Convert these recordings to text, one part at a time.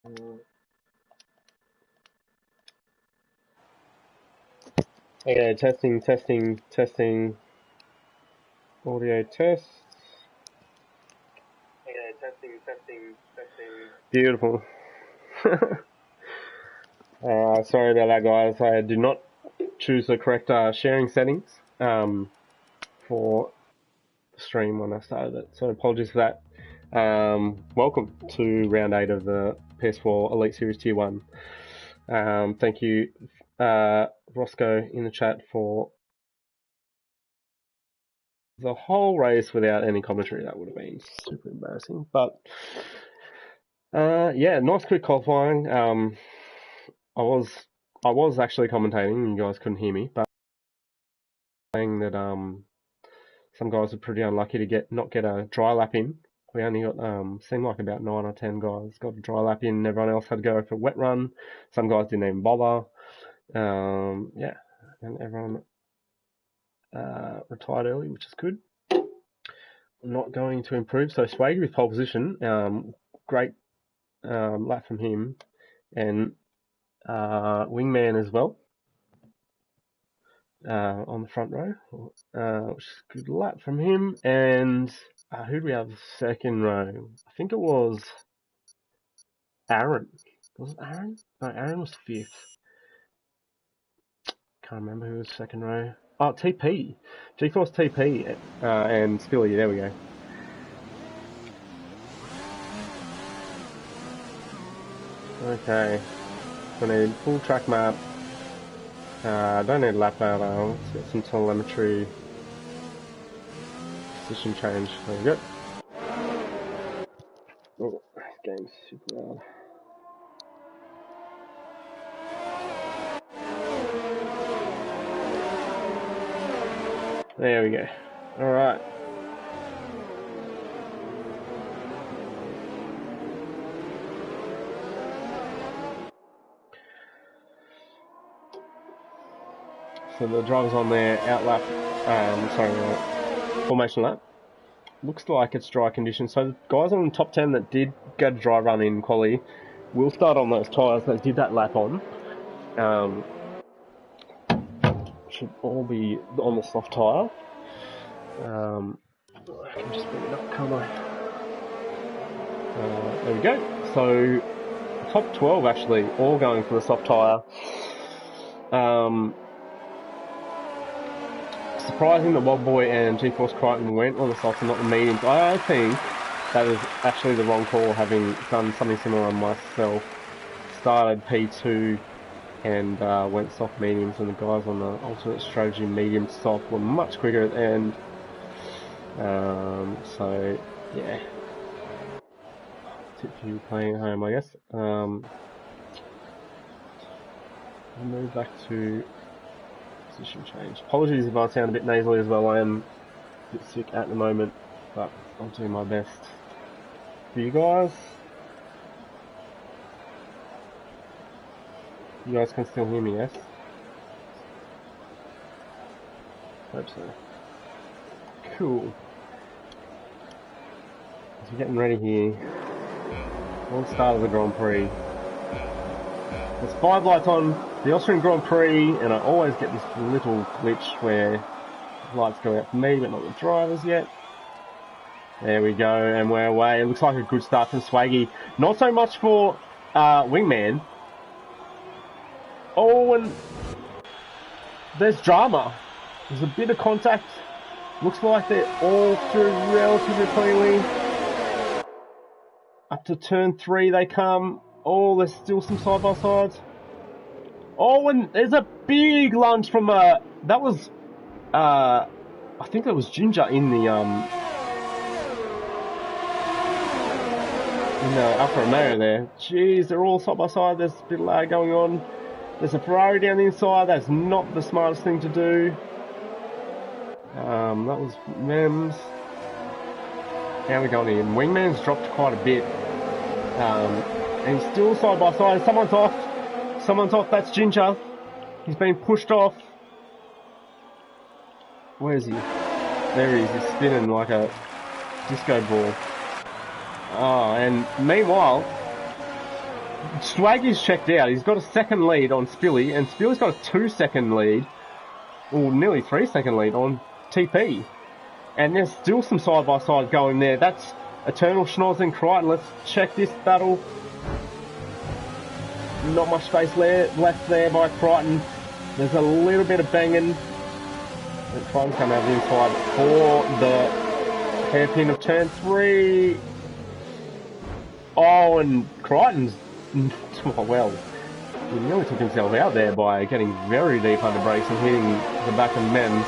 Okay, testing. Audio test. Okay, testing. Beautiful. Sorry about that, guys. I did not choose the correct sharing settings for the stream when I started it, so apologies for that. Welcome to round 8 of the PS4 Elite Series Tier 1. Thank you, Roscoe, in the chat for the whole race without any commentary. That would have been super embarrassing. But yeah, nice quick qualifying. I was actually commentating, you guys couldn't hear me, but saying that some guys were pretty unlucky to not get a dry lap in. We only got seemed like about 9 or 10 guys got a dry lap in. Everyone else had to go for a wet run. Some guys didn't even bother. Yeah, and everyone retired early, which is good. Not going to improve. So Swaggy with pole position, great lap from him, and Wingman as well on the front row, which is a good lap from him. And who do we have second row? I think it was Aaron. Was it Aaron? No, Aaron was 5th. Can't remember who was second row. Oh, TP. GeForce TP and Spilly. There we go. Okay. I need full track map. I don't need lap data. Let's get some telemetry. Position change. There we go. Oh, this game's super loud. There we go. Alright. So the driver's on their outlap, formation lap. Looks like it's dry conditions. So the guys on the top 10 that did get a dry run in quali will start on those tyres that did that lap on. Should all be on the soft tyre. I can just bring it up, can't I? There we go. So top 12 actually all going for the soft tyre. Surprising that Wildboy and GeForce Crichton went on the softs and not the mediums. I think that is actually the wrong call, having done something similar on myself. Started P2 and went soft mediums, and the guys on the alternate strategy medium soft were much quicker at the end. So yeah, tip for you playing at home, I guess. I'll move back to position change. Apologies if I sound a bit nasally as well. I am a bit sick at the moment, but I'll do my best for you guys. You guys can still hear me, yes? Hope so. Cool. So we're getting ready here. We'll start the Grand Prix. There's 5 lights on the Austrian Grand Prix, and I always get this little glitch where lights go out for me, but not the drivers yet. There we go, and we're away. It looks like a good start from Swaggy. Not so much for Wingman. Oh, and there's drama. There's a bit of contact. Looks like they're all through relatively cleanly. Up to turn 3 they come. Oh, there's still some side-by-sides. Oh, and there's a big lunge from that was I think that was Ginger in the Alfa Romeo there. Jeez, they're all side-by-side. There's a bit of lag going on. There's a Ferrari down the inside. That's not the smartest thing to do. That was Mems. How are we going here? Wingman's dropped quite a bit. And he's still side by side. Someone's off. That's Ginger. He's been pushed off. Where is he? There he is. He's spinning like a disco ball. Oh, and meanwhile, Swaggy's checked out. He's got a second lead on Spilly, and Spilly's got a 2-second lead, or nearly 3-second lead on TP. And there's still some side-by-side going there. That's Eternal, Schnoz and Crichton. Let's check this battle. Not much space left there by Crichton. There's a little bit of banging. Crichton's coming out of the inside for the hairpin of turn 3. Oh, and Crichton's, well, he nearly took himself out there by getting very deep under brakes and hitting the back of Mems.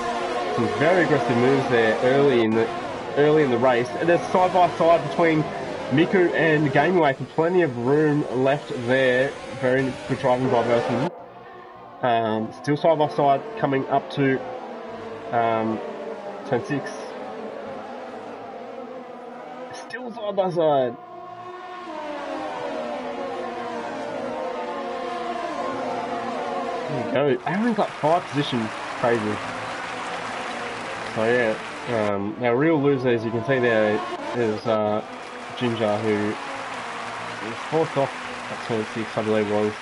Some very aggressive moves there early in the race. And there's side by side between Miku and Gameway for plenty of room left there. Very good driving by Versen. Still side by side coming up to turn 6. Still side by side. There you go. Aaron's got 5 positions. Crazy. So yeah, our real loser, as you can see there, is Ginger, who is fourth off at turn 6, I believe it was,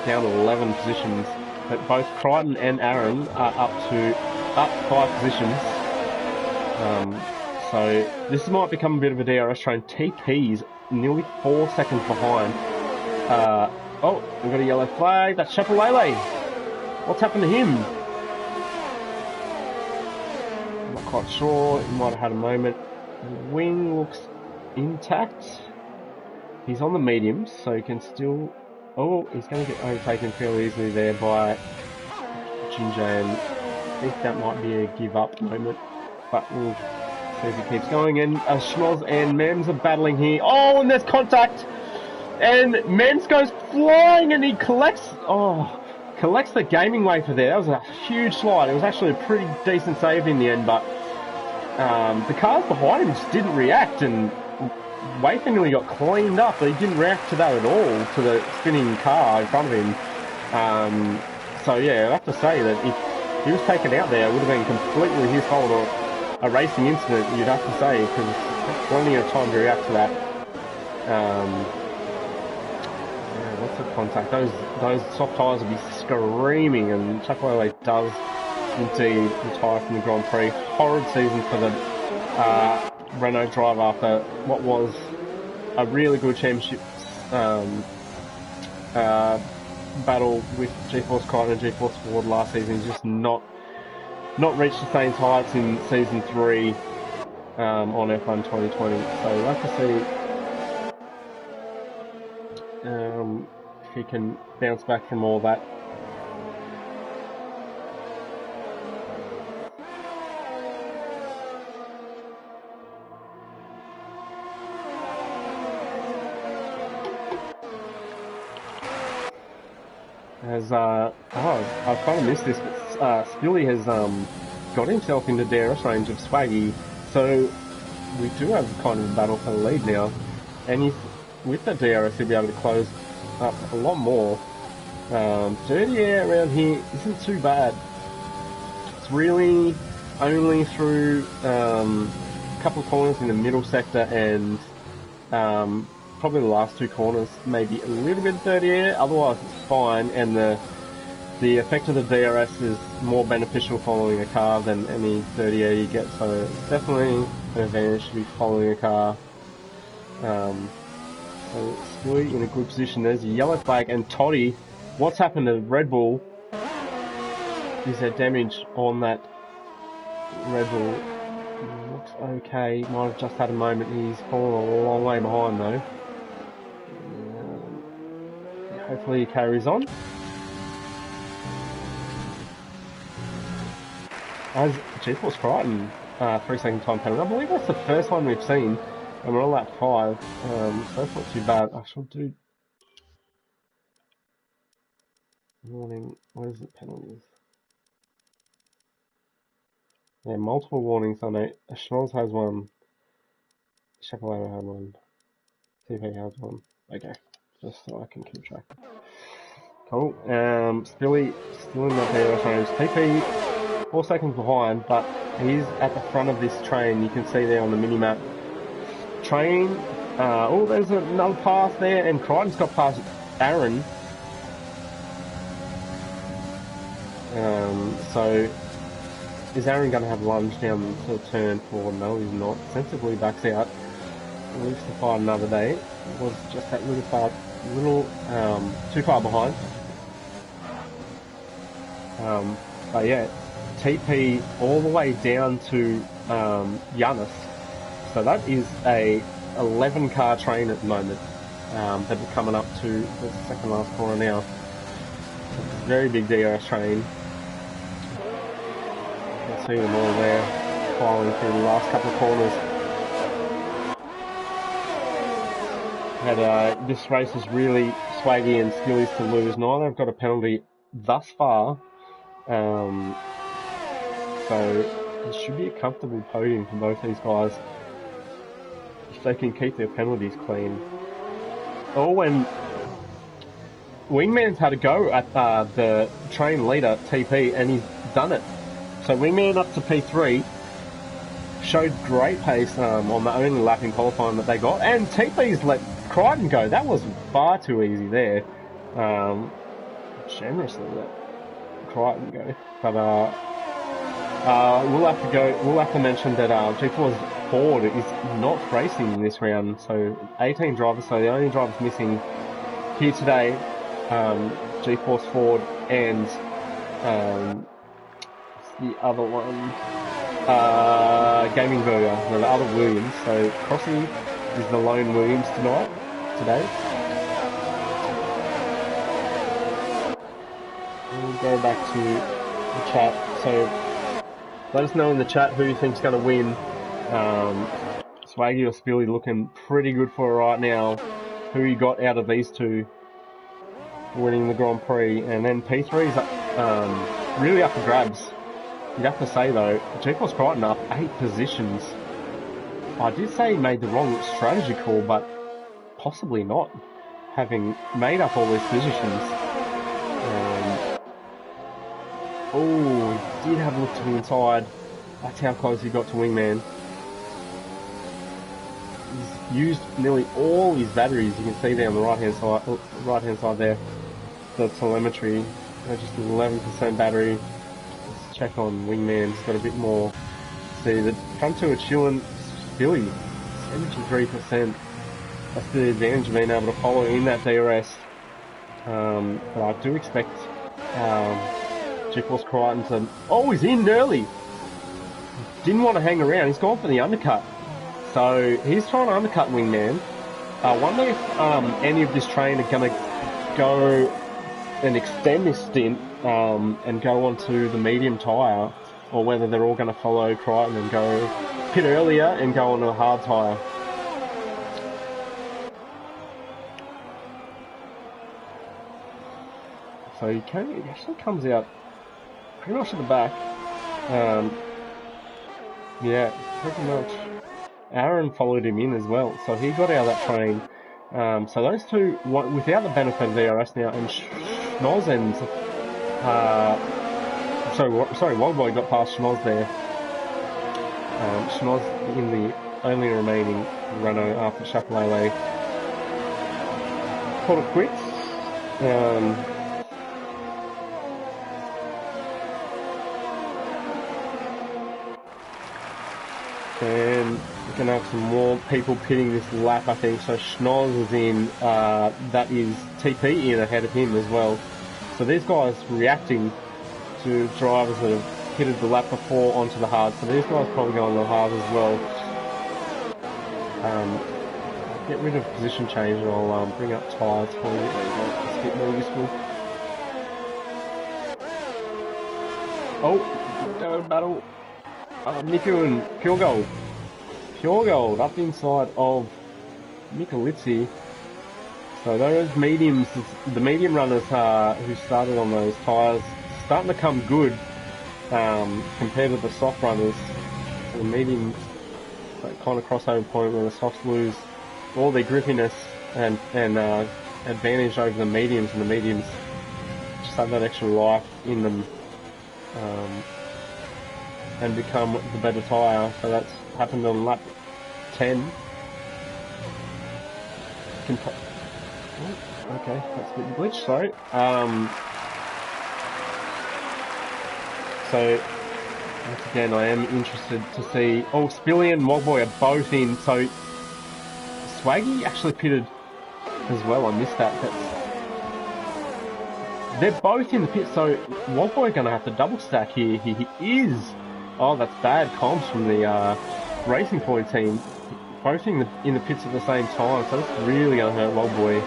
down to 11 positions. But both Crichton and Aaron are up 5 positions. So this might become a bit of a DRS train. TP's nearly 4 seconds behind. Oh, we've got a yellow flag. That's Chapelele. What's happened to him? I'm not quite sure. He might have had a moment. The wing looks intact. He's on the mediums, so he can still... Oh, he's going to get overtaken fairly easily there by Ginger, and I think that might be a give-up moment. But we'll see if he keeps going. And Schnoz and Mems are battling here. Oh, and there's contact! And Mems goes flying, and he collects the gaming wafer there. That was a huge slide. It was actually a pretty decent save in the end, but the cars behind him just didn't react, and Wafer nearly got cleaned up, but he didn't react to that at all, to the spinning car in front of him. So yeah, I have to say that if he was taken out there, it would have been completely his fault, or a racing incident, you'd have to say, because plenty of time to react to that. Lots of contact. Those soft tyres will be screaming, and Chapelele does indeed retire from the Grand Prix. Horrid season for the Renault driver after what was a really good championship battle with G-Force Crichton and G-Force Ford last season. He's just not reached the same heights in season 3 on F1 2020. So we'll have to see if he can bounce back from all that. I kind of missed this, but Spilly has got himself into DRS range of Swaggy, so we do have kind of a battle for the lead now, and with the DRS he'll be able to close up a lot more. Dirty air around here isn't too bad. It's really only through a couple of corners in the middle sector and probably the last 2 corners, maybe a little bit of dirty air, otherwise it's fine, and the effect of the DRS is more beneficial following a car than any dirty air you get, so it's definitely an advantage to be following a car. So Spilly in a good position. There's a yellow flag, and Toddy, what's happened to Red Bull? Is there damage on that Red Bull? Looks okay, might have just had a moment. He's fallen a long way behind though. Hopefully he carries on. As G-Force Crichton, 3-second time penalty. I believe that's the first one we've seen, and we're on lap 5, so that's not too bad. I shall do... Warning, where's the penalties? Yeah, multiple warnings on it. Schnoz has one, Chapelele had one, TP has one. Okay, just so I can keep track. Cool. Spilly still in that DRS range. TP 4 seconds behind, but he's at the front of this train. You can see there on the mini map. Train Oh, there's another pass there, and Crichton's got past Aaron. So is Aaron going to have lunge down to turn 4? No, he's not. Sensibly backs out. Leaves the fight another day. It was just that little too far behind. But yeah, TP all the way down to Giannis. So that is a 11 car train at the moment. That we're coming up to the second last corner now. Very big DRS train. You can see them all there, filing through the last couple of corners. And this race is really Swaggy and Skilly's to lose. Neither have got a penalty thus far. So it should be a comfortable podium for both these guys if they can keep their penalties clean. Oh, and Wingman's had a go at the train leader, TP, and he's done it. So Wingman up to P3, showed great pace on the only lap in qualifying that they got, and TP's let Crichton go. That was far too easy there. Generously let Crichton go. But we'll have to mention that G4's Ford is not racing in this round. So 18 drivers, so the only drivers missing here today, G4's Ford and the other one, Gaming Burger, no, the other Williams. So Crossy is the lone Williams today. We'll go back to the chat. So let us know in the chat who you think's going to win. Swaggy or Spilly looking pretty good for it right now. Who you got out of these two winning the Grand Prix? And then P3 is really up for grabs. You'd have to say though, G4's Crichton up 8 positions. I did say he made the wrong strategy call, but possibly not, having made up all these positions. Oh, he did have a look to the inside. That's how close he got to Wingman. He's used nearly all his batteries. You can see there on the right hand side there, the telemetry. Just an 11% battery. Let's check on Wingman. He's got a bit more. See, the front two are chilling. Billy, 73%. That's the advantage of being able to follow in that DRS. But I do expect G4's Crichton to... Oh, he's in early! Didn't want to hang around. He's gone for the undercut. So he's trying to undercut Wingman. I wonder if any of this train are going to go and extend this stint and go onto the medium tyre, or whether they're all going to follow Crichton and go pit earlier and go onto a hard tyre. So he actually comes out pretty much at the back. Yeah, pretty much. Aaron followed him in as well, so he got out of that train. So those two, without the benefit of DRS now, and Schnoz and sorry, Wogboy got past Schnoz there. Schnoz in the only remaining Renault after Chapelele. Called it quits. And we can have some more people pitting this lap, I think. So Schnoz is in, that is TP in ahead of him as well. So these guys reacting to drivers that have pitted the lap before onto the hard. So these guys probably go on the hard as well. Get rid of position change and I'll bring up tyres for you. It's a bit more useful. Oh, go battle. Nico and Pure Gold up inside of Michelizzi. So those mediums, the medium runners who started on those tyres, starting to come good compared to the soft runners. So the mediums, that kind of crossover point where the softs lose all their grippiness and advantage over the mediums, and the mediums just have that extra life in them. And become the better tyre. So that's happened on lap 10. Oh, okay, that's a bit glitch, sorry. So, once again, I am interested to see... Oh, Spilly and Mogboy are both in, so... Swaggy actually pitted as well, I missed that. They're both in the pit, so Mogboy going to have to double stack here. He is... Oh, that's bad comms from the Racing Point team. Both in the pits at the same time, so that's really going to hurt Mogboy.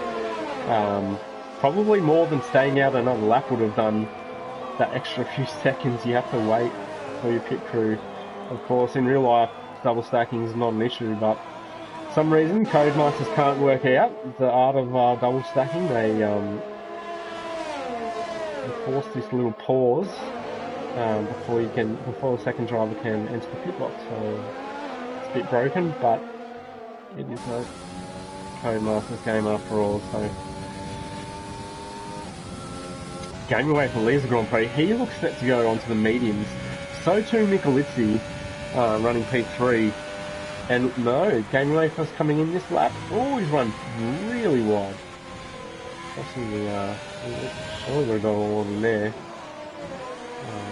Probably more than staying out another lap would have done. That extra few seconds you have to wait for your pit crew. Of course, in real life, double stacking is not an issue, but for some reason, Codemasters can't work out the art of double stacking. They force this little pause before the second driver can enter the pit box. So it's a bit broken, but it is a Codemasters game after all. So. Game away for Lee's Grand Prix. He looks set to go onto the mediums. So too Michelizzi, running P3. And no, game away first coming in this lap. Oh, he's run really wide. Actually, surely would have gone all in there.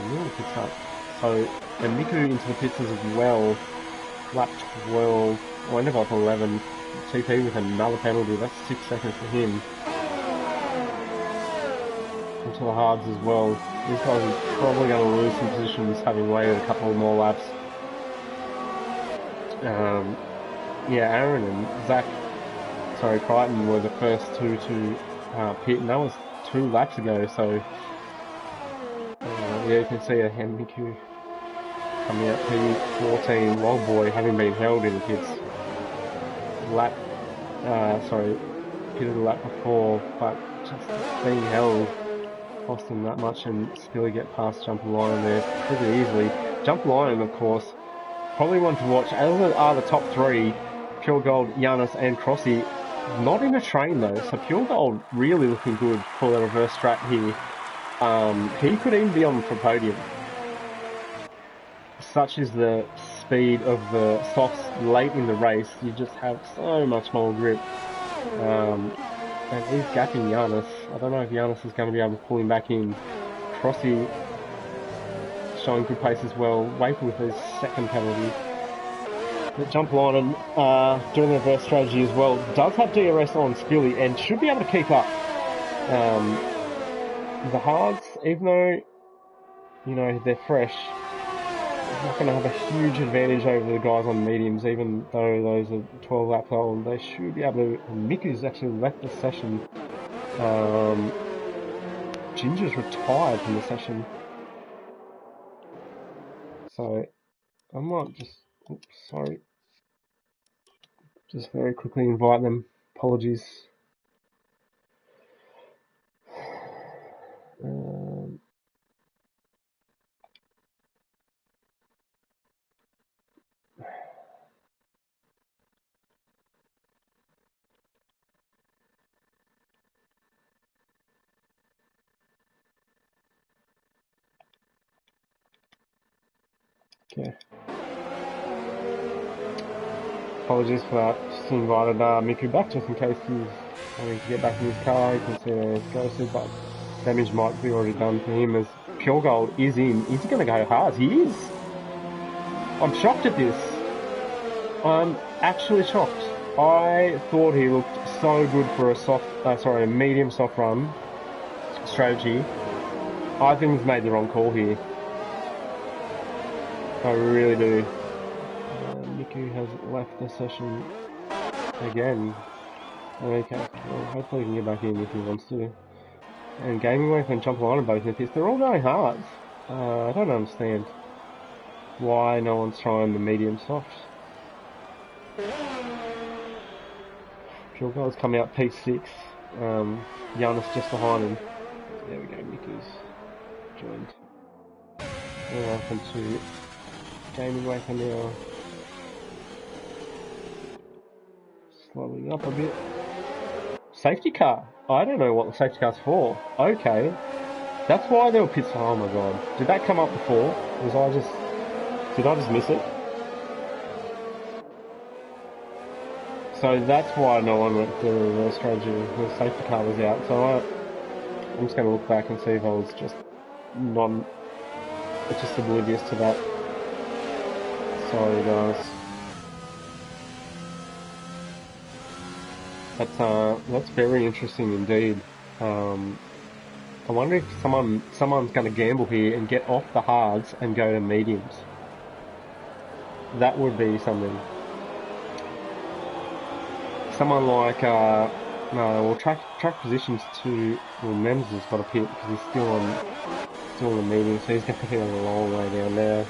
Really picks up. So, and Miku into the pits as well. Lap 12. Oh, I never got to 11. TP with another penalty. That's 6 seconds for him. To the hards as well. These guys are probably going to lose some positions having waited a couple more laps. Yeah, Aaron and Crichton were the first two to pit, and that was 2 laps ago, so yeah, you can see a Hemiku coming out P14, Logboy having been held in the pits. Pitted a lap before, but just being held cost him that much, and Spilly get past Jump Lion there pretty easily. Jump Lion, of course, probably one to watch, as are the top 3, Pure Gold, Giannis and Crossy. Not in a train though, so Pure Gold really looking good for the reverse strat here. He could even be on the podium. Such is the speed of the softs late in the race, you just have so much more grip. And he's gapping Giannis. I don't know if Giannis is going to be able to pull him back in. Crossy showing good pace as well. Waper with his second penalty. But Jump Line doing the reverse strategy as well. Does have DRS on Spilly and should be able to keep up. The hards, even though, you know, they're fresh, not going to have a huge advantage over the guys on mediums, even though those are 12 laps old. They should be able to... Miku's actually left the session. Ginger's retired from the session. So, I might just... Oops, sorry. Just very quickly invite them. Apologies. Okay. Apologies for that. Just invited Miku back just in case he's having to get back in his car. You can see where he's ghosted, but damage might be already done for him as Pure Gold is in. Is he going to go hard? He is. I'm shocked at this. I'm actually shocked. I thought he looked so good for a a medium soft run strategy. I think he's made the wrong call here. I really do. Miku has left the session again. Okay, well, hopefully he can get back in if he wants to. And Gaming Wave and Jump Line are both in the pits. They're all going hard. I don't understand why no one's trying the medium soft. Pure Gold's coming out P6. Giannis just behind him. There we go, Miku's joined. Welcome to Gaming Wave now. Slowing up a bit. Safety car. I don't know what the safety car's for. Okay. That's why there were pits. Oh my god. Did that come up before? Did I just miss it? So that's why no one went to the reverse strategy. The safety car was out. So I'm just going to look back and see if I was just just oblivious to that. Sorry guys. That's very interesting indeed. I wonder if someone's going to gamble here and get off the hards and go to mediums. That would be something. Someone like well, track positions to, well, Mems has got a pit because he's still on the medium, so he's going to be on a long way down there.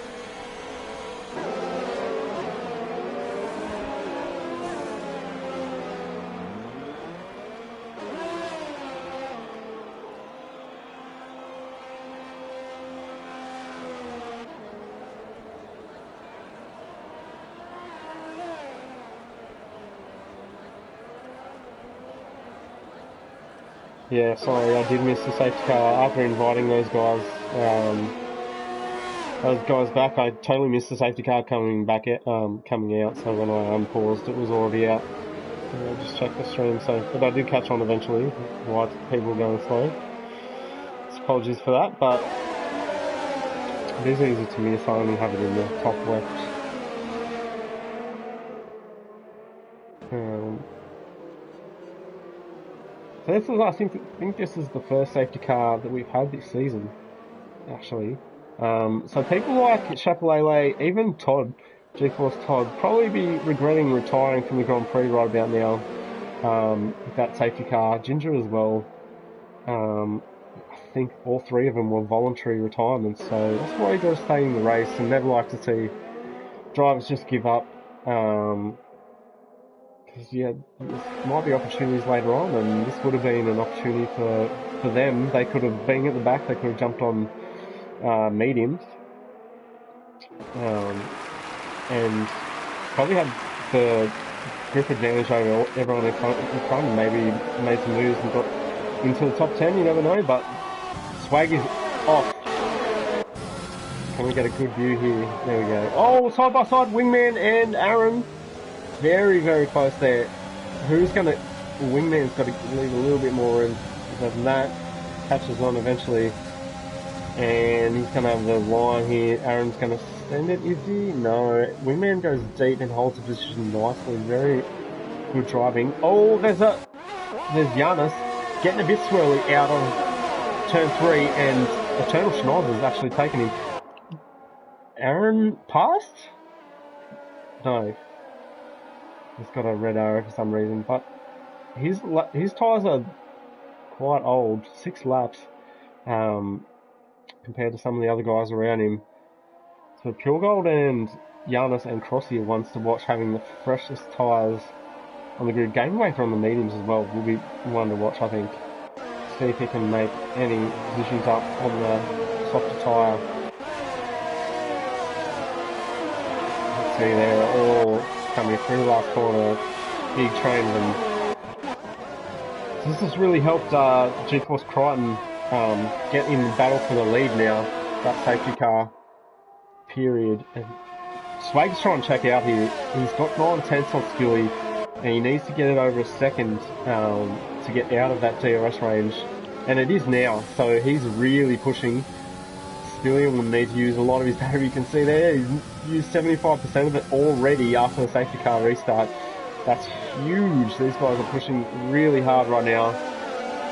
Yeah, sorry, I did miss the safety car after inviting those guys back. I totally missed the safety car coming out. So when I unpaused, it was already out. I just checked the stream. But I did catch on eventually. Why people were going slow. So apologies for that, but it is easy to miss. I only have it in the top left. So this is, I think this is the first safety car that we've had this season, actually. So people like Chapelele, even Todd, G-Force Todd, probably be regretting retiring from the Grand Prix right about now with that safety car. Ginger as well. I think all three of them were voluntary retirements, so that's why you got to stay in the race and never like to see drivers just give up. Because yeah, there might be opportunities later on, and this would have been an opportunity for them. They could have been at the back, they could have jumped on mediums, and probably had the grip advantage over everyone in front, and maybe made some moves and got into the top 10, you never know, but Swag is off. Can we get a good view here? There we go. Oh, side by side, Wingman and Aaron. Very, very close there. Wingman's got to leave a little bit more room than that. Catches on eventually. And he's going to have the line here. Aaron's going to send it, is he? No. Wingman goes deep and holds the position nicely. Very good driving. Oh, there's Giannis getting a bit swirly out on turn 3, and Eternal Schneid's actually taken him. Aaron passed? No. He's got a red arrow for some reason, but his tyres are quite old, 6 laps, compared to some of the other guys around him. So Pure Gold and Giannis and Crossy are ones to watch, having the freshest tyres on the grid. Game Waker on the mediums as well will be one to watch, I think. See if he can make any positions up on the softer tyre. Let's see, they're all coming through the last corner, big train of them. So this has really helped G-Force Crichton get in the battle for the lead now, that safety car, period. And Swag's trying to check out here. He's got 9 tenths on Skilly, and he needs to get it over a second to get out of that DRS range. And it is now, so he's really pushing. Skilly will need to use a lot of his battery. You can see there, he's used 75% of it already after the safety car restart. That's huge. These guys are pushing really hard right now.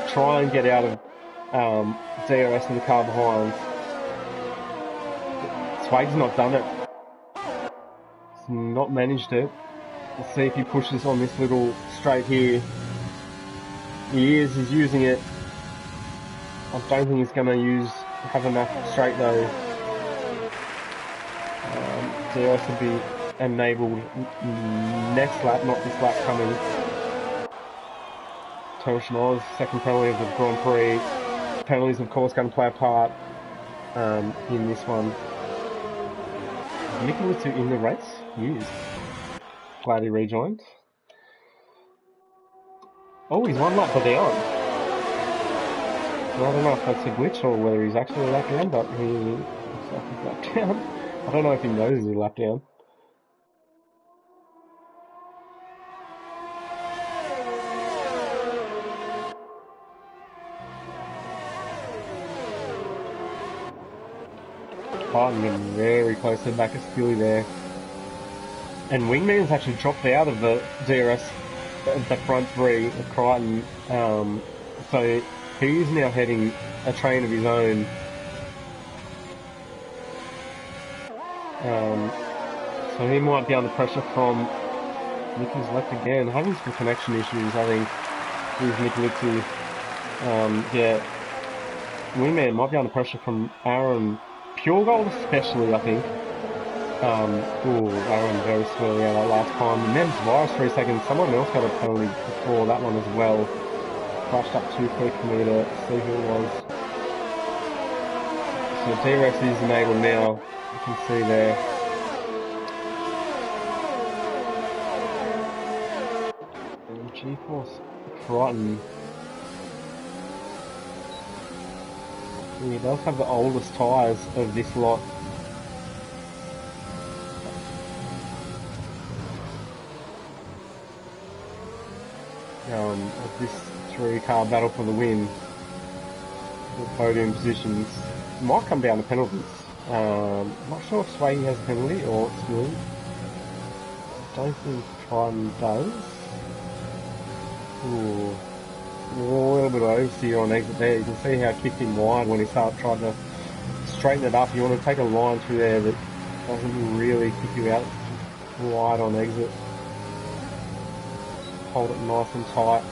Try and get out of DRS in the car behind. Swag's not done it. He's not managed it. Let's see if he pushes on this little straight here. He's using it. I don't think he's going to have enough straight though. DRS will be enabled next lap, not this lap coming. Toshino's second penalty of the Grand Prix. Penalties, of course, going to play a part in this one. Nicholas in the race? Yes. Glad he rejoined. Oh, he's 1 lap down. I don't know if that's a glitch or whether he's actually a lap down, but he looks like he's lap down. I don't know if he knows he's a lap down. Crichton getting very close to the back of Steely there. And Wingman's actually dropped out of the DRS, the front three of Crichton. So he's now heading a train of his own. So he might be under pressure from Nicky's left again, having some connection issues, I think. He's Nicky. Yeah, Wingman might be under pressure from Aaron. Pure Gold especially, I think. Aaron very swirly out that last time. And then Virus 3 seconds. Someone else got a penalty before that one as well. Crashed up too quick for me to see who it was. So DRS is enabled now. You can see there. And GeForce Crichton. He does have the oldest tyres of this lot. Of this three-car battle for the win. The podium positions might come down to penalties. Not sure if Swaggy has a penalty or Stewie. Don't think Crichton does. Ooh. A little bit of oversteer on exit there. You can see how it kicked him wide when he tried to straighten it up. You want to take a line through there that doesn't really kick you out wide on exit. Hold it nice and tight.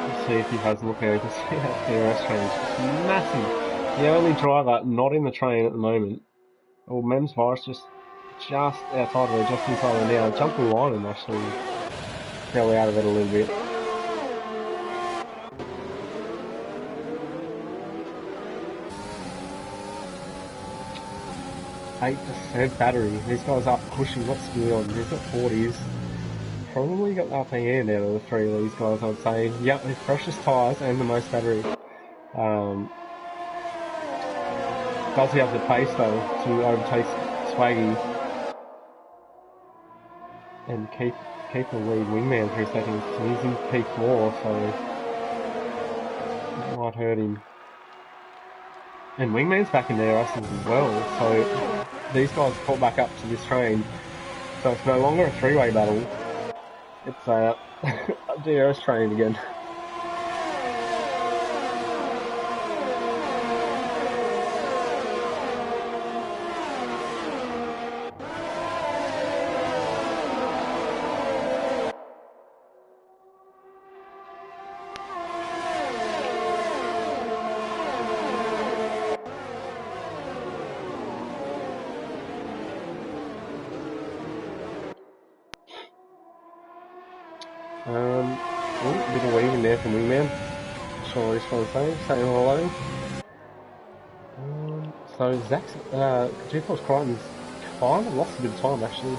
Let's see if he has a look now. You can see that DRS train is massive. The only driver not in the train at the moment. Well, Mems Virus just outside of it, just inside of it now. Jumped the line and actually fell out of it a little bit. %, battery. These guys are pushing. What's going on? He's got 40s. Probably got the upper hand out of the three of these guys, I'd say. Yep, the freshest tyres and the most battery. Does he have the pace though to overtake Swaggy and keep the lead Wingman for a second? He's in P4, so it might hurt him. And Wingman's back in their asses as well, so these guys caught back up to this train. So it's no longer a three-way battle. It's a DRS train again. A bit of weaving there from Wingman. Not sure what he's trying to say. Saying hello. So Zach's GeForce Crichton's kind of lost a bit of time actually.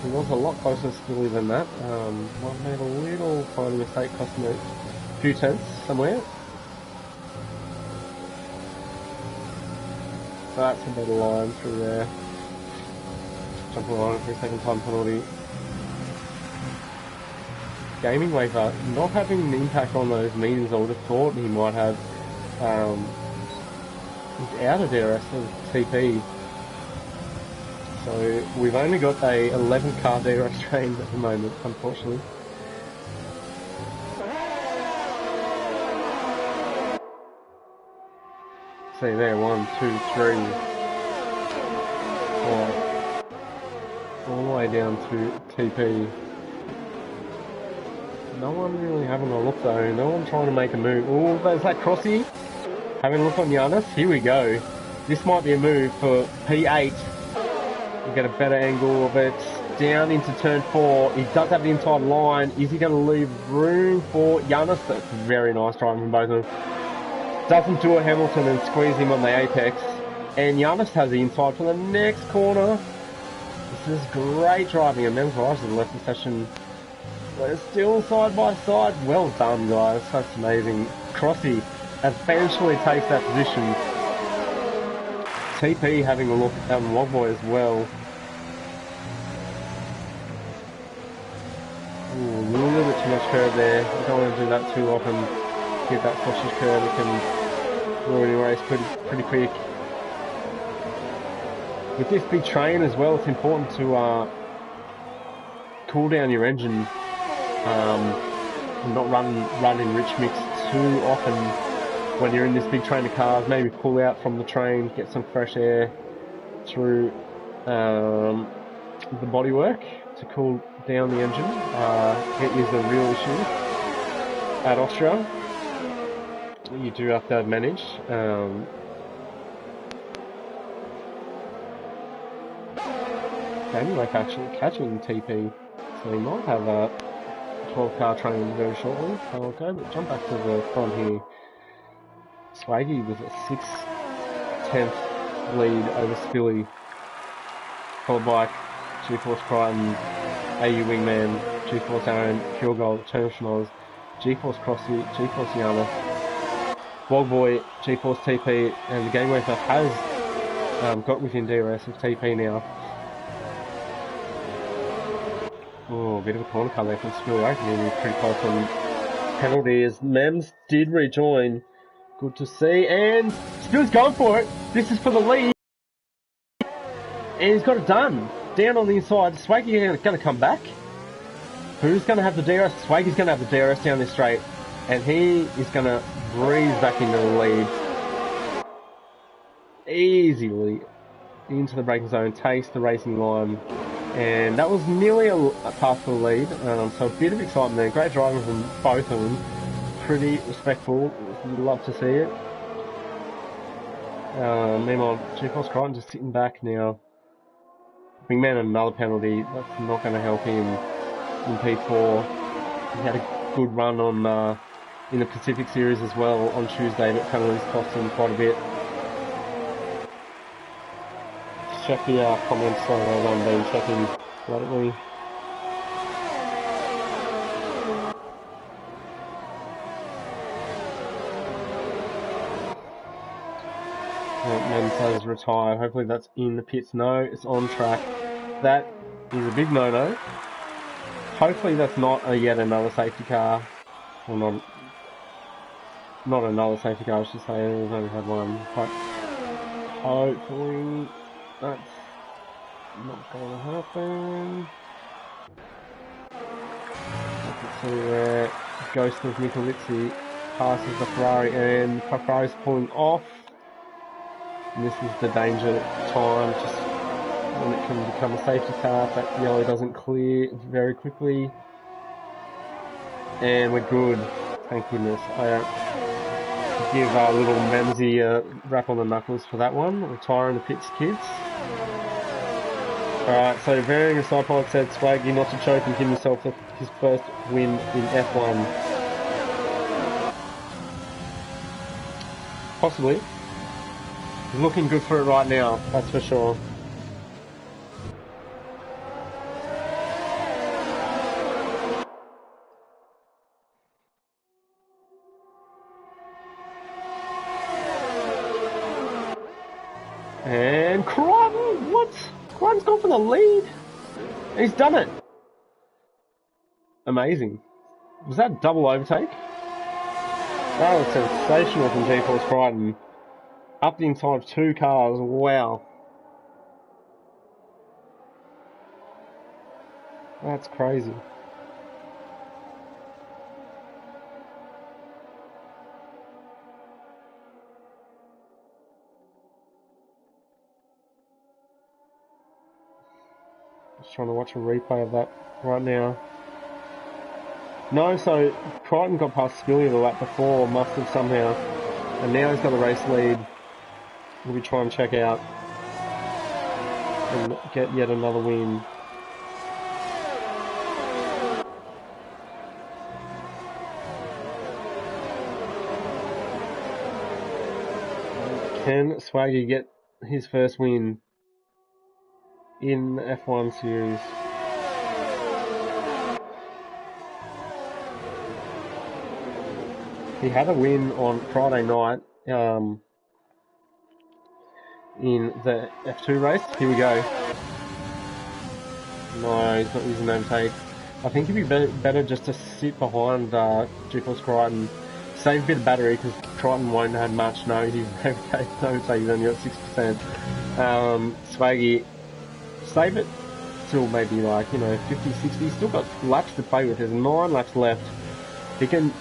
He was a lot closer to Skilly than that. Might have made a little tiny mistake, cost him a few tenths somewhere. That's a better line through there. Jump the line for a second time penalty. Gaming Wafer not having an impact on those meters. I would have thought he might have. He's out of DRS of TP. So we've only got a 11 car DRS train at the moment, unfortunately. See there, 1, 2, 3, 4. All the way down to TP. No one really having a look though, no one trying to make a move. Oh, there's that crossy. Having a look on Giannis, here we go. This might be a move for P8. You get a better angle of it. Down into turn 4. He does have the inside line. Is he going to leave room for Giannis? That's very nice driving from both of them. Doesn't do a Hamilton and squeeze him on the apex. And Giannis has the inside for the next corner. This is great driving, and Men's Rise has left the session. We're still side by side. Well done, guys. That's amazing. Crossy eventually takes that position. TP having a look at Logboy as well. Ooh, a little bit too much curb there. You don't want to do that too often. Get that sausage curb, it can ruin your race pretty quick. With this big train as well, it's important to cool down your engine. Not run in rich mix too often when you're in this big train of cars. Maybe pull out from the train, get some fresh air through the bodywork to cool down the engine. It is a real issue at Austria. You do have to manage. Like actually catching TP, so he might have a 12-car train very shortly. I'll go, but jump back to the front here. Swaggy with a 6/10 lead over Spilly, followed by G-Force Crichton, AU Wingman, G-Force Aaron, Pure Gold, Terminationals, G-Force Crossy, G-Force Yana, Wogboy, G-Force TP, and the Game Wafer has got within DRS of TP now. Oh, a bit of a corner cut there from Spilly. I reckon he's pretty close on penalties. Mems did rejoin. Good to see. And Spilly's going for it. This is for the lead. And he's got it done. Down on the inside. Swaggy's going to come back. Who's going to have the DRS? Swaggy's going to have the DRS down this straight. And he is going to breeze back into the lead. Easily into the braking zone. Takes the racing line. And that was nearly a pass for the lead, so a bit of excitement there. Great driving from both of them. Pretty respectful. You'd love to see it. Meanwhile, G-Force Crichton just sitting back now. Wingman another penalty. That's not going to help him in P4. He had a good run on in the Pacific Series as well on Tuesday, but penalties cost him quite a bit. Check the comments on I've been checking lately. Mensa's retired. Hopefully that's in the pits. No, it's on track. That is a big no-no. Hopefully that's not yet another safety car. Or not another safety car, I should say. We've only had one. But hopefully that's not going to happen. I can see where Ghost of Nicholizzi passes the Ferrari and Ferrari's pulling off. And this is the danger time, just when it can become a safety car if that yellow doesn't clear very quickly. And we're good, thank goodness. I give little Memsy a rap on the knuckles for that one. Retiring the pits, kids. Alright, so varying a side pilot said Swaggy not to choke and give himself his first win in F1. Possibly. He's looking good for it right now, that's for sure. And Crichton, what? Crichton's gone for the lead. He's done it. Amazing. Was that a double overtake? That was sensational from G-Force Crichton. Up the inside of two cars, wow. That's crazy. Just trying to watch a replay of that right now. No, so Crichton got past Spilly the lap before, must have somehow. And now he's got the race lead. We'll be trying to check out and get yet another win. Can Swaggy get his first win in the F1 series? He had a win on Friday night in the F2 race. Here we go. No, he's not using overtake. I think it'd be better just to sit behind G-Force Crichton, save a bit of battery, because Crichton won't have much. No, he's only got 6%. Swaggy, save it till maybe like, 50, 60. Still got laps to play with. There's 9 laps left. He can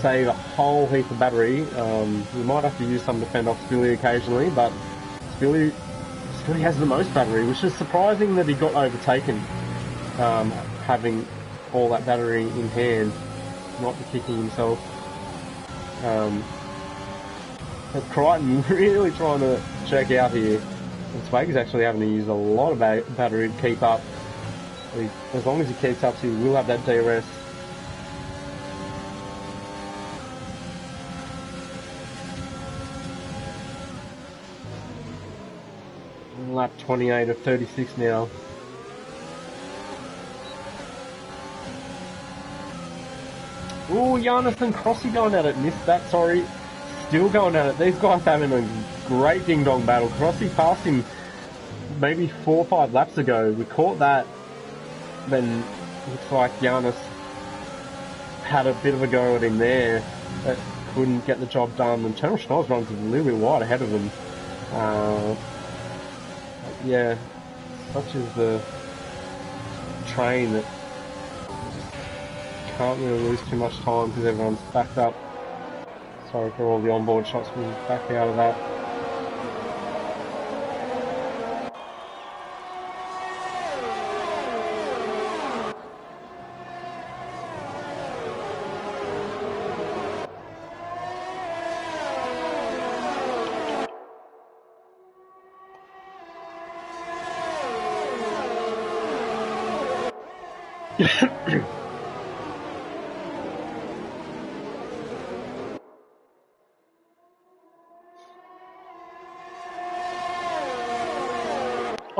save a whole heap of battery. We might have to use some to fend off Spilly occasionally, but Spilly has the most battery, which is surprising that he got overtaken, having all that battery in hand, not kicking himself. But Crichton really trying to check out here, and Swaggy's actually having to use a lot of battery to keep up. As long as he keeps up, he will have that DRS. Lap 28 of 36 now. Ooh, Giannis and Crossy going at it. Missed that, sorry. Still going at it. These guys having a great ding-dong battle. Crossy passed him maybe 4 or 5 laps ago. We caught that. Then looks like Giannis had a bit of a go at him there, but couldn't get the job done. And Channel Schnoz runs a little bit wide ahead of him. Yeah, such is the train that can't really lose too much time because everyone's backed up. Sorry for all the onboard shots, we'll back out of that.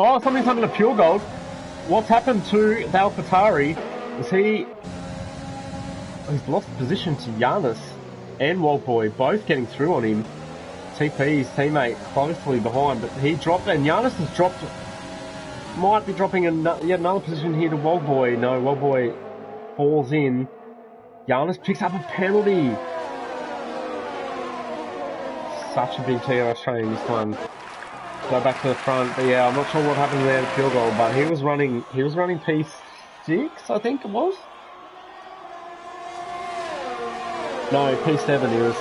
Oh, something's happened to Pure Gold. What's happened to Valfatari is he's lost position to Giannis and Waldboy, both getting through on him. TP's teammate closely behind, but he dropped, and Giannis has dropped, might be dropping yet another position here to Waldboy. No, Waldboy falls in. Giannis picks up a penalty. Such a big TRS train this time. Go back to the front, but yeah, I'm not sure what happened there to Pure Gold, but he was running P6, I think it was? No, P7 he was.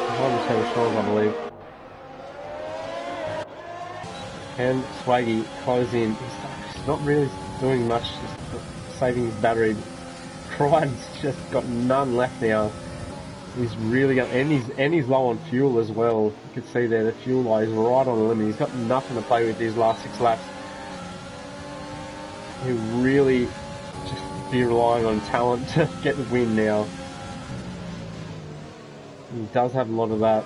Behind the Channel Schnoz, I believe. And Swaggy close in. He's not really doing much, just saving his battery. Crichton's just got none left now. He's really got, and he's low on fuel as well. You can see there the fuel lies right on the limit. He's got nothing to play with these last 6 laps. He'll really just be relying on talent to get the win now. He does have a lot of that.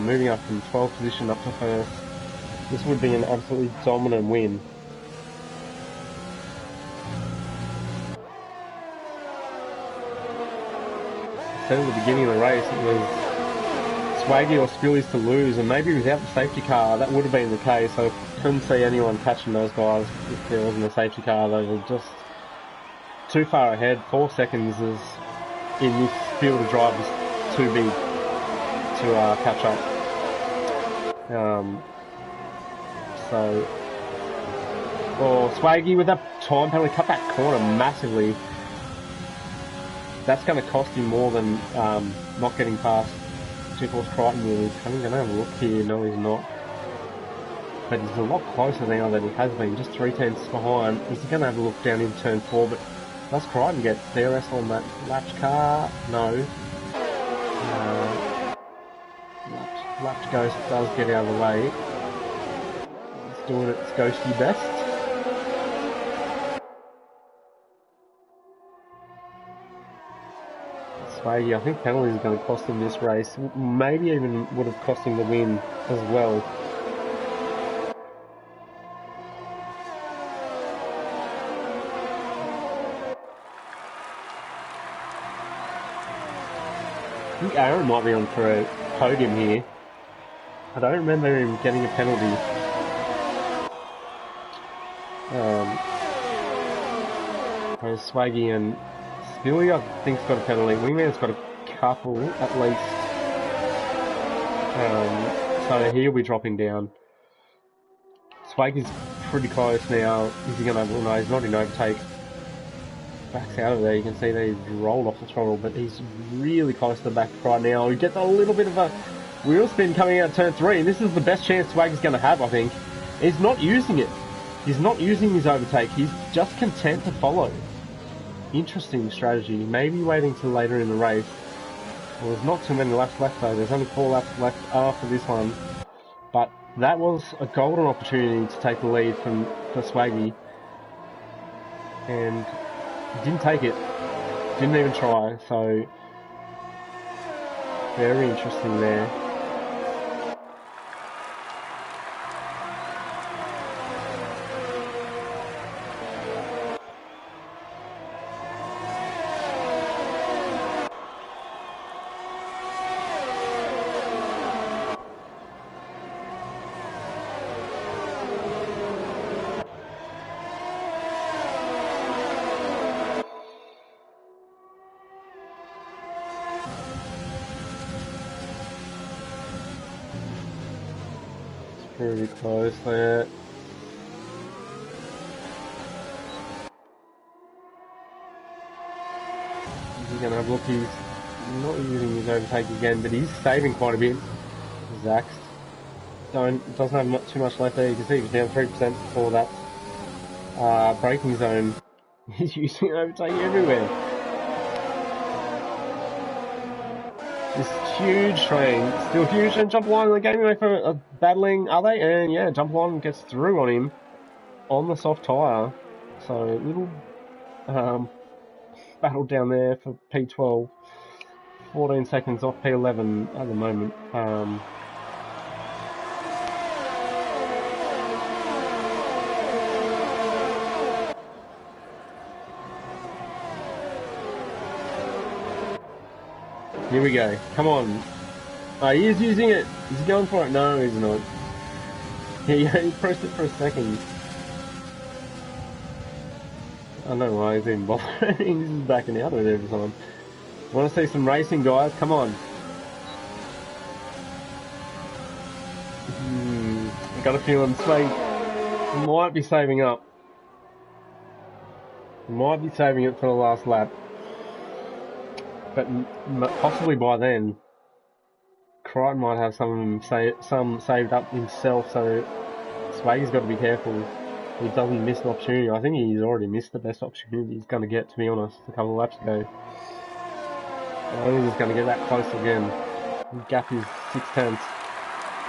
Moving up from 12th position up to 1st. This would be an absolutely dominant win. At the beginning of the race, it was Swaggy or Spillies to lose, and maybe without the safety car, that would have been the case. I couldn't see anyone catching those guys if there wasn't a safety car. They were just too far ahead. 4 seconds is, in this field of drivers, too big to catch up. Swaggy with that time penalty cut that corner massively. That's going to cost him more than not getting past G-Force Crichton. He's going to have a look here. No, he's not. But he's a lot closer now than he has been. Just 3 tenths behind. He's going to have a look down in turn 4. But does Crichton get DRS on that latch car? No. Latch Ghost does get out of the way. It's doing its ghosty best. I think penalties are going to cost him this race. Maybe even would have cost him the win as well. I think Aaron might be on for a podium here. I don't remember him getting a penalty. Whereas Swaggy and Spilly, I think's got a penalty. Wingman's got a couple at least. So he'll be dropping down. Swaggy's pretty close now. Is he going to? Well, no, he's not in overtake. Backs out of there. You can see that he's rolled off the throttle, but he's really close to the back right now. He gets a little bit of a wheel spin coming out turn 3, and this is the best chance Swaggy's going to have, I think. He's not using it. He's not using his overtake. He's just content to follow. Interesting strategy. Maybe waiting till later in the race. Well, there's not too many laps left though. There's only 4 laps left after this one. But that was a golden opportunity to take the lead for Swaggy. And he didn't take it. Didn't even try. So, very interesting there. Pretty close there. He's gonna have a look. He's not using his overtake again, but he's saving quite a bit. Zax doesn't have too much left there. You can see he's down 3% before that. Braking zone. He's using overtake everywhere. This huge train, still huge, and Jump Line, they're getting away from battling, are they? And yeah, Jump Line gets through on him on the soft tyre. So, little battle down there for P12. 14 seconds off P11 at the moment. Here we go. Come on. Oh, he is using it. Is he going for it? No, he's not. He pressed it for a second. I don't know why he's even bothering. He's just backing out of it every time. Want to see some racing, guys? Come on. I got a feeling Swag might be saving up. He might be saving it for the last lap. But possibly by then, Crichton might have some saved up himself, so Swaggy's got to be careful he doesn't miss an opportunity. I think he's already missed the best opportunity he's going to get, to be honest, a couple of laps ago. I don't think he's going to get that close again. The gap is 6/10.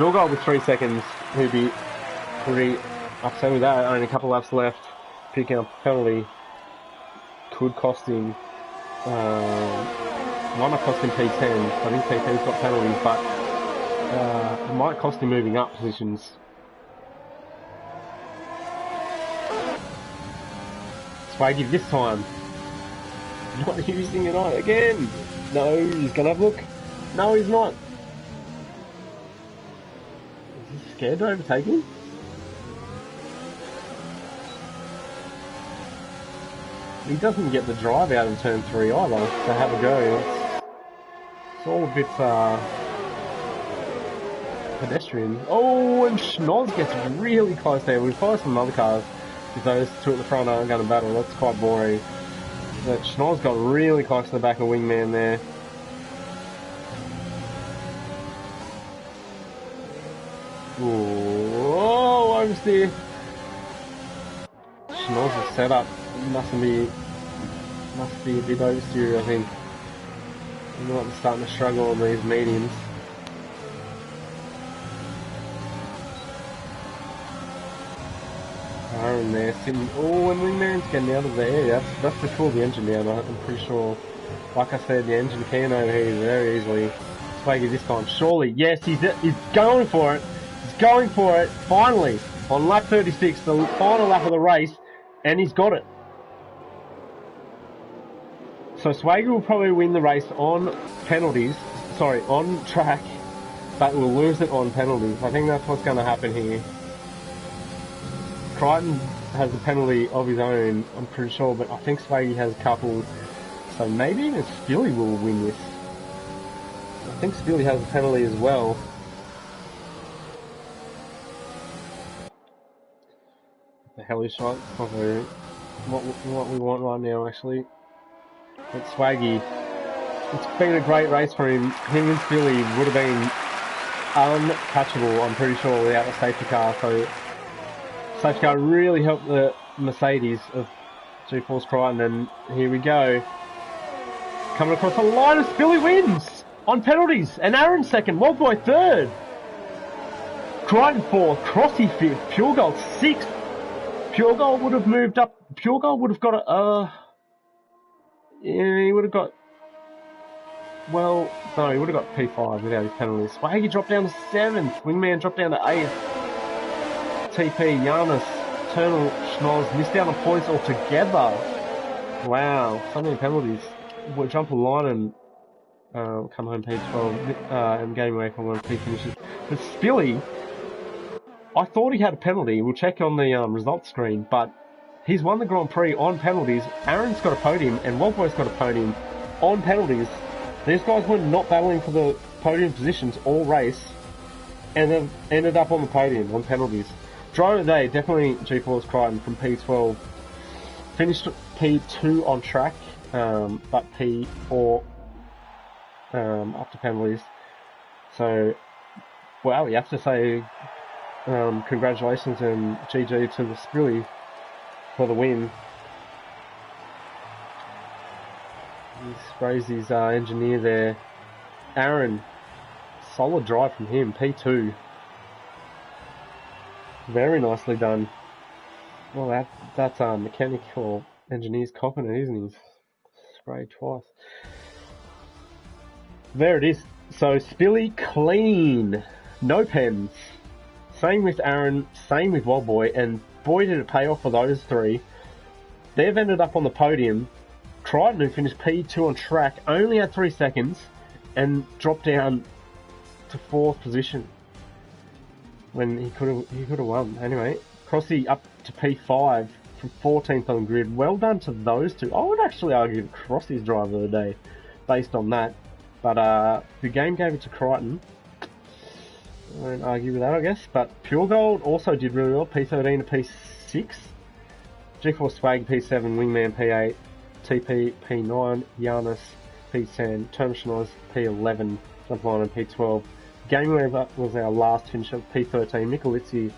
Milgold with 3 seconds, he'd be pretty upset with that. Only a couple of laps left. Picking up penalty could cost him. Might not cost him P10. I think P10's got penalties, but it might cost him moving up positions. Swaggy this time. Not using it on again. No, he's gonna have a look. No, he's not. Is he scared to overtake him? He doesn't get the drive out in turn 3 either to have a go. It's all a bit pedestrian. Oh, and Schnoz gets really close there. We follow some other cars. If those two at the front aren't going to battle, that's quite boring. But Schnoz got really close to the back of Wingman there. Whoa, oversteer. Schnoz's setup must be a bit oversteer, I think. He might be starting to struggle on these mediums. Aaron there sitting. Oh, and Wingman's getting out of there. That's to cool the engine down, I'm pretty sure. Like I said, the engine can overheat very easily. Swaggy this time, surely. Yes, he's going for it. He's going for it. Finally, on lap 36, the final lap of the race, and he's got it. So Swaggy will probably win the race on penalties. Sorry, on track, but will lose it on penalties. I think that's what's going to happen here. Crichton has a penalty of his own, I'm pretty sure, but I think Swaggy has a couple, so maybe even Spilly will win this. I think Spilly has a penalty as well. The heli shot, it's not very what we want right now, actually. But Swaggy, it's been a great race for him. Him and Spilly would have been untouchable, I'm pretty sure, without a safety car. So safety car really helped the Mercedes of G-Force Crichton, and here we go. Coming across the line, and Spilly wins on penalties, and Aaron second, Wildboy third, Crichton fourth, Crossy fifth, Pure Gold sixth. Pure Gold would have moved up. Pure Gold would have got a. Yeah, he would have got. Well, no, he would have got P5 without his penalties. Swaggy dropped down to 7th. Wingman dropped down to 8th. TP, Giannis, Eternal, Schnoz missed out on points altogether. Wow, so many penalties. We'll jump a line and come home P12 and game away from one P finishes. But Spilly, I thought he had a penalty. We'll check on the results screen, but he's won the Grand Prix on penalties. Aaron's got a podium, and Wildboy's got a podium on penalties. These guys were not battling for the podium positions all race, and then ended up on the podium on penalties. Driver of the day, definitely G-Force Crichton from P12. Finished P2 on track, but P4 after penalties. So, well, you have to say congratulations and GG to the Spilly for the win. He sprays his engineer there. Aaron, solid drive from him, P2. Very nicely done. Well, that's mechanical engineer's copping it, isn't he? Sprayed twice. There it is. So Spilly clean, no pens. Same with Aaron, same with Wildboy, and boy did it pay off for those three. They've ended up on the podium. Crichton, who finished P2 on track, only had 3 seconds and dropped down to 4th position when he could have won. Anyway, Crossy up to P5 from 14th on the grid. Well done to those two. I would actually argue Crossy's driver of the day based on that, but the game gave it to Crichton. I won't argue with that, I guess. But Pure Gold also did really well. P13 to P6. G4 Swag P7, Wingman P8, TP P9, Giannis P10, Termshinoz P11, Jumpline and P12. Game Weaver was our last finish of P13. Mikulicki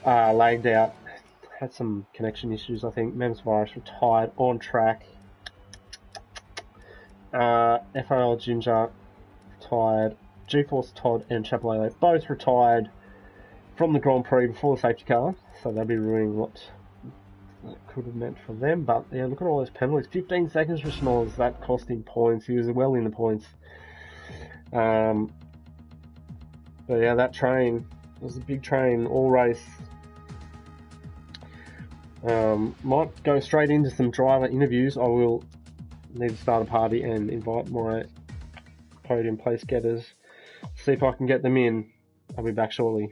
lagged out, had some connection issues, I think. Mems Virus retired on track. FRL Ginger retired. GeForce Todd and Chapelele both retired from the Grand Prix before the safety car, so they'll be ruining what that could have meant for them. But yeah, look at all those penalties. 15 seconds for Schnoz, that cost him points. He was well in the points. But yeah, that train was a big train all race. Might go straight into some driver interviews. I will need to start a party and invite my podium place getters. See if I can get them in. I'll be back shortly.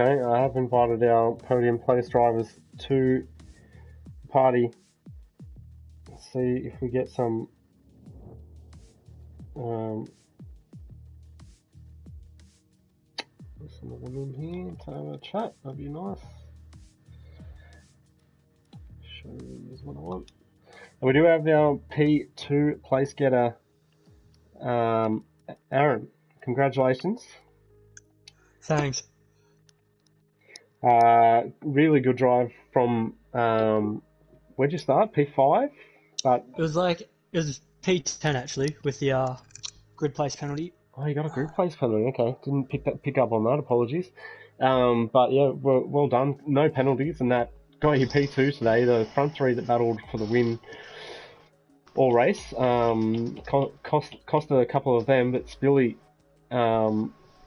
Okay, I have invited our podium place drivers to the party. Let's see if we get some of them in here to have a chat. That'd be nice. is what I want. And we do have our P2 place getter, Aaron. Congratulations. Thanks. Really good drive from, where'd you start? P5? But It was P10 actually, with the grid place penalty. oh, you got a group place penalty. Okay, didn't pick up on that. Apologies. But yeah, well done. No penalties, and that got you P2 today. The front three that battled for the win all race. Cost a couple of them, but Spilly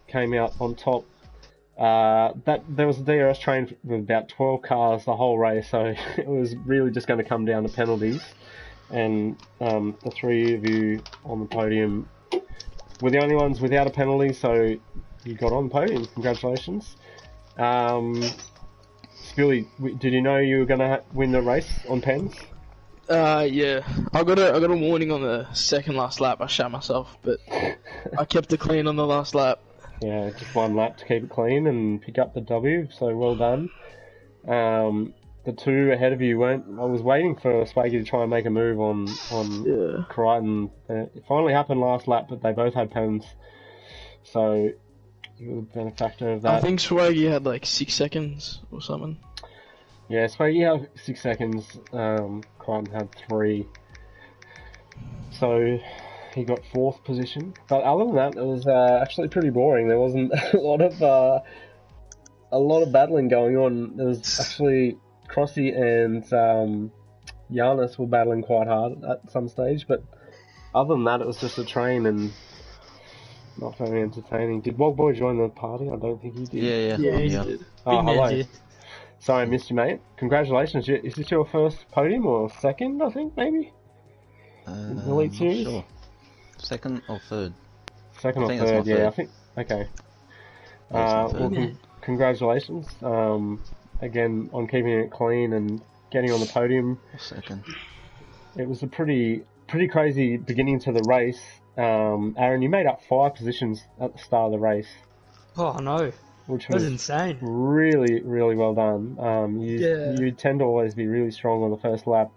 came out on top. There was a DRS train with about 12 cars the whole race, so it was really just going to come down to penalties. And the three of you on the podium were the only ones without a penalty, so you got on the podium. Congratulations. Spilly, did you know you were going to win the race on pens? Yeah. I got a warning on the second last lap. I shat myself, but I kept it clean on the last lap. Yeah, just one lap to keep it clean and pick up the W, so well done. The two ahead of you weren't. I was waiting for Swaggy to try and make a move on Crichton. It finally happened last lap, but they both had pens, so you would have been a factor of that. I think Swaggy had like 6 seconds or something. Yeah, Swaggy had 6 seconds. Crichton had 3, so he got 4th position. But other than that, it was actually pretty boring. There wasn't a lot of battling going on. There was actually Crossy and Giannis were battling quite hard at some stage, but other than that, it was just a train and not very entertaining. Did Wogboy join the party? I don't think he did. Yeah, he did. Oh, hello. Sorry, I missed you, mate. Congratulations. Is this your first podium or second, I think, maybe? Elite Series? Sure. Second or third? Second or third, yeah, I think. Okay. Congratulations. Again, on keeping it clean and getting on the podium. Second. It was a pretty crazy beginning to the race. Aaron, you made up 5 positions at the start of the race. Oh, I know. Which was insane. Really, really well done. You tend to always be really strong on the first lap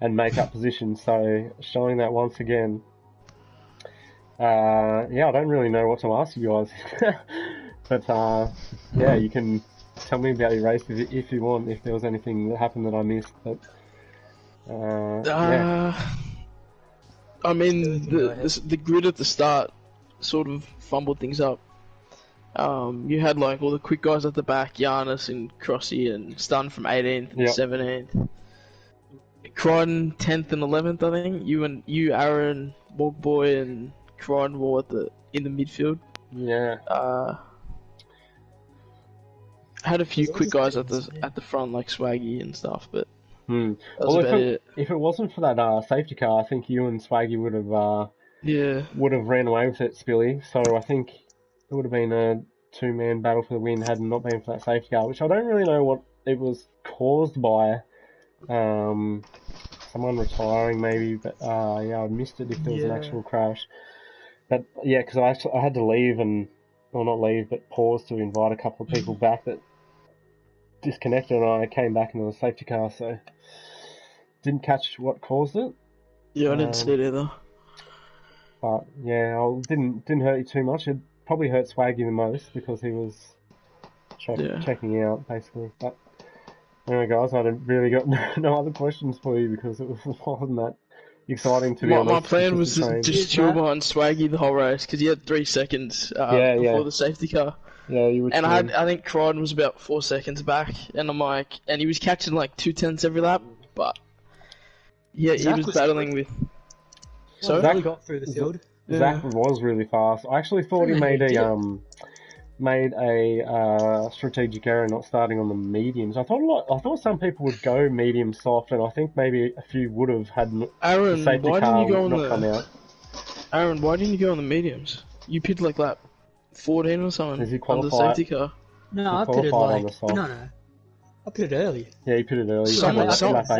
and make up positions, so showing that once again. I don't really know what to ask you guys. But, you can tell me about your race if you want, if there was anything that happened that I missed. But, I mean, the grid at the start sort of fumbled things up. You had like all the quick guys at the back, Giannis and Crossy and Stun from 18th and 17th. Crichton 10th and 11th, I think. You, Aaron, Wogboy, and Crichton were in the midfield. Yeah. Had a few quick guys at the front like Swaggy and stuff, but that was well, about it. If it wasn't for that safety car, I think you and Swaggy would have ran away with it, Spilly. So I think it would have been a 2-man battle for the win had it not been for that safety car, which I don't really know what it was caused by. Someone retiring maybe, but I missed it if there was an actual crash. But yeah, because I had to leave not leave, but pause to invite a couple of people back that disconnected, and I came back and there was a safety car, so didn't catch what caused it. Yeah, I didn't see it either. But yeah, didn't hurt you too much. It probably hurt Swaggy the most because he was checking out basically. But anyway, guys, I really got no other questions for you because it wasn't that exciting to be honest. My plan was just chill behind Swaggy the whole race because he had 3 seconds before the safety car. Yeah, you were. And I think Crichton was about 4 seconds back, and I'm like, and he was catching like 2/10 every lap, but he was battling with. So Zach got through the field. Zach was really fast. I actually thought he made a strategic error not starting on the mediums. I thought some people would go medium soft, and I think maybe a few would have had Aaron, the safety why car didn't you go not come out. Aaron, why didn't you go on the mediums? You pitted like lap 14 or something. Is he on the qualified? safety car. No, I pitted like I pitted early. Yeah, he pitted early. Lap 8.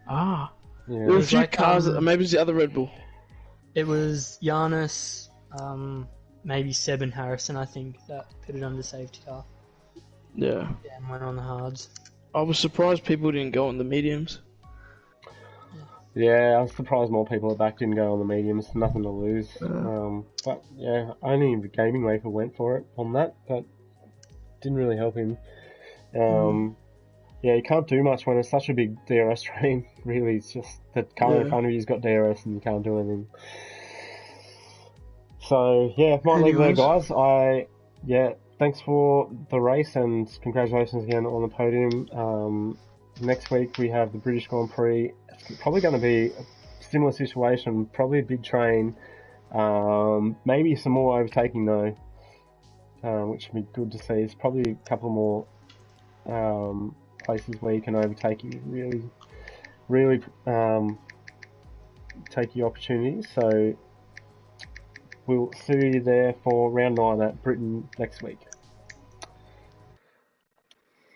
Yeah. There were a few cars. Maybe it was the other Red Bull. It was Giannis, maybe Seb and Harrison, I think, that pitted under safety car. Yeah. And went on the hards. I was surprised people didn't go on the mediums. Yeah, I was surprised more people at back didn't go on the mediums. Nothing to lose. But yeah, only the Gaming Wafer went for it on that, but didn't really help him. Yeah, you can't do much when it's such a big DRS train. Really, it's just the car in front of you's got DRS and you can't do anything. So yeah, might leave it there, guys. Thanks for the race and congratulations again on the podium. Next week we have the British Grand Prix. It's probably going to be a similar situation, probably a big train. Maybe some more overtaking though, which would be good to see. It's probably a couple more places where you can overtake you really take your opportunities. So we'll see you there for round 9 at Britain next week.